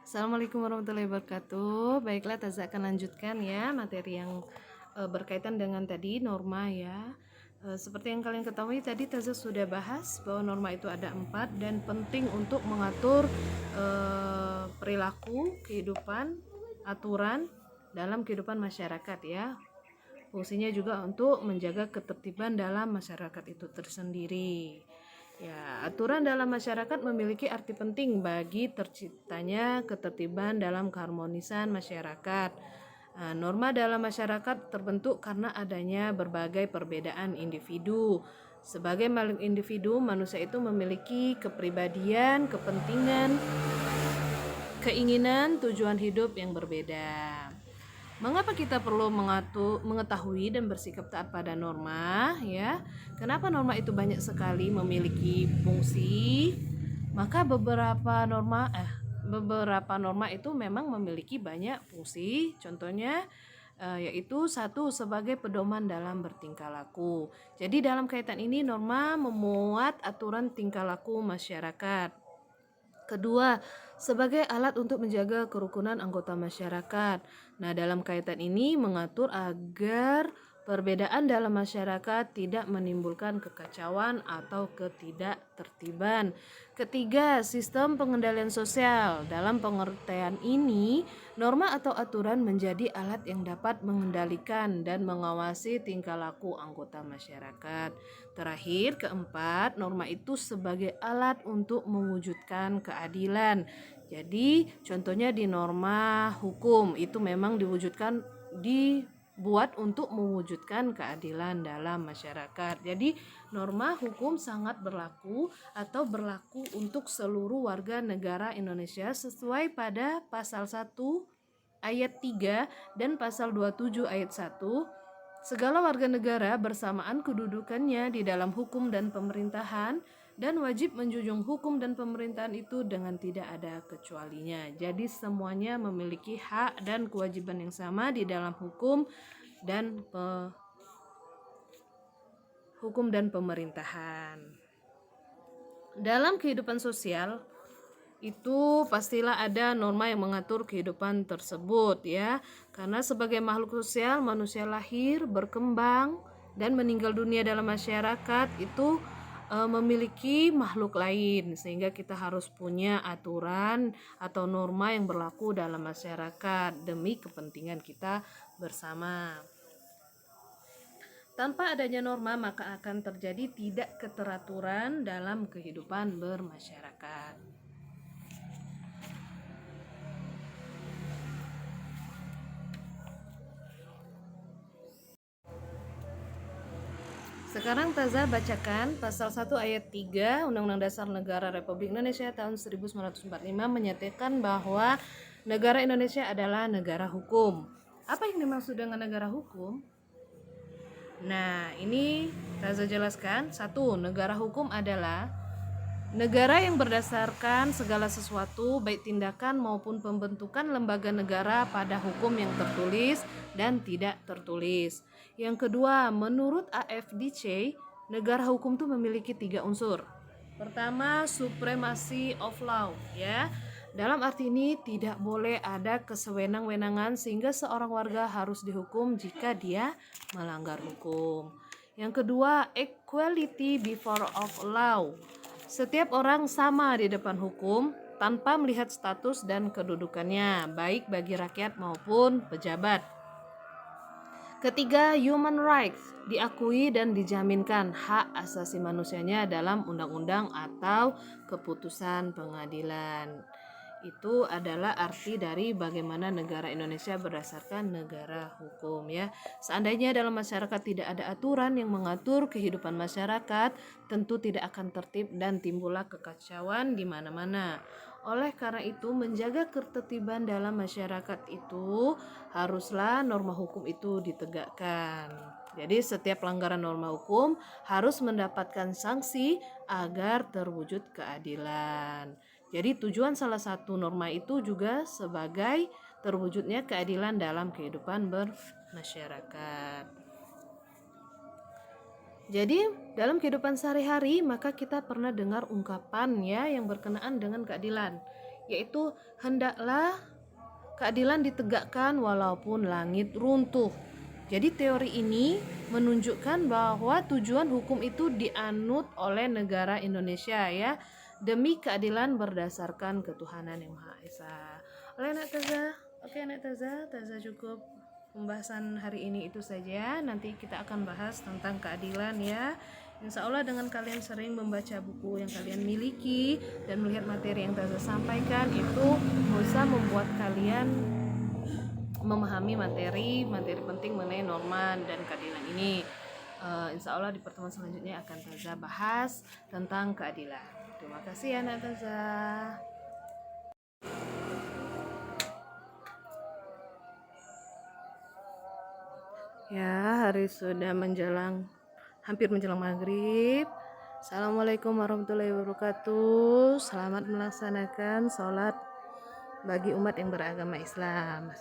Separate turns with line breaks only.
Assalamualaikum warahmatullahi wabarakatuh. Baiklah, Taza akan lanjutkan ya materi yang berkaitan dengan tadi norma ya. Seperti yang kalian ketahui tadi Taza sudah bahas bahwa norma itu ada 4 dan penting untuk mengatur perilaku, kehidupan, aturan dalam kehidupan masyarakat ya. Fungsinya juga untuk menjaga ketertiban dalam masyarakat itu tersendiri. Ya, aturan dalam masyarakat memiliki arti penting bagi terciptanya ketertiban dalam keharmonisan masyarakat. Norma dalam masyarakat terbentuk karena adanya berbagai perbedaan individu. Sebagai makhluk individu, manusia itu memiliki kepribadian, kepentingan, keinginan, tujuan hidup yang berbeda. Mengapa kita perlu mengetahui dan bersikap taat pada norma ya? Kenapa norma itu banyak sekali memiliki fungsi? Maka beberapa norma itu memang memiliki banyak fungsi. Contohnya yaitu satu, sebagai pedoman dalam bertingkah laku. Jadi dalam kaitan ini norma memuat aturan tingkah laku masyarakat. Kedua, sebagai alat untuk menjaga kerukunan anggota masyarakat. Nah, dalam kaitan ini mengatur agar perbedaan dalam masyarakat tidak menimbulkan kekacauan atau ketidaktertiban. Ketiga, sistem pengendalian sosial. Dalam pengertian ini, norma atau aturan menjadi alat yang dapat mengendalikan dan mengawasi tingkah laku anggota masyarakat. Terakhir, keempat, norma itu sebagai alat untuk mewujudkan keadilan. Jadi, contohnya di norma hukum itu memang dibuat untuk mewujudkan keadilan dalam masyarakat. Jadi, norma hukum sangat berlaku atau berlaku untuk seluruh warga negara Indonesia sesuai pada pasal 1 ayat 3 dan pasal 27 ayat 1. Segala warga negara bersamaan kedudukannya di dalam hukum dan pemerintahan dan wajib menjunjung hukum dan pemerintahan itu dengan tidak ada kecualinya. Jadi semuanya memiliki hak dan kewajiban yang sama di dalam dan hukum dan pemerintahan. Dalam kehidupan sosial itu pastilah ada norma yang mengatur kehidupan tersebut ya, karena sebagai makhluk sosial manusia lahir, berkembang dan meninggal dunia dalam masyarakat itu memiliki makhluk lain, sehingga kita harus punya aturan atau norma yang berlaku dalam masyarakat demi kepentingan kita bersama. Tanpa adanya norma maka akan terjadi tidak keteraturan dalam kehidupan bermasyarakat. Sekarang Taza bacakan pasal 1 ayat 3 Undang-Undang Dasar Negara Republik Indonesia tahun 1945 menyatakan bahwa negara Indonesia adalah negara hukum. Apa yang dimaksud dengan negara hukum? Nah, ini Taza jelaskan. 1. Negara hukum adalah negara yang berdasarkan segala sesuatu, baik tindakan maupun pembentukan lembaga negara pada hukum yang tertulis dan tidak tertulis. Yang kedua, menurut AFDC, negara hukum itu memiliki 3 unsur. Pertama, supremacy of law, ya. Dalam arti ini tidak boleh ada kesewenang-wenangan sehingga seorang warga harus dihukum jika dia melanggar hukum. Yang kedua, equality before of law. Setiap orang sama di depan hukum tanpa melihat status dan kedudukannya, baik bagi rakyat maupun pejabat. Ketiga, human rights, diakui dan dijaminkan hak asasi manusianya dalam undang-undang atau keputusan pengadilan. Itu adalah arti dari bagaimana negara Indonesia berdasarkan negara hukum ya. Seandainya dalam masyarakat tidak ada aturan yang mengatur kehidupan masyarakat, tentu tidak akan tertib dan timbullah kekacauan di mana-mana. Oleh karena itu, menjaga ketertiban dalam masyarakat itu haruslah norma hukum itu ditegakkan. Jadi setiap pelanggaran norma hukum harus mendapatkan sanksi agar terwujud keadilan. Jadi tujuan salah satu norma itu juga sebagai terwujudnya keadilan dalam kehidupan bermasyarakat. Jadi dalam kehidupan sehari-hari maka kita pernah dengar ungkapan ya yang berkenaan dengan keadilan. yaitu hendaklah keadilan ditegakkan walaupun langit runtuh. Jadi teori ini menunjukkan bahwa tujuan hukum itu dianut oleh negara Indonesia ya, demi keadilan berdasarkan ketuhanan yang Maha Esa. Oleh Anak Taza, oke Anak Taza cukup pembahasan hari ini itu saja. Nanti kita akan bahas tentang keadilan ya. Insya Allah dengan kalian sering membaca buku yang kalian miliki dan melihat materi yang Taza sampaikan, itu bisa membuat kalian memahami materi penting mengenai norma dan keadilan ini. Insya Allah di pertemuan selanjutnya akan Taza bahas tentang keadilan. Terima kasih Anak Taza. Ya, hari sudah hampir menjelang maghrib. Assalamualaikum warahmatullahi wabarakatuh. Selamat melaksanakan sholat bagi umat yang beragama Islam.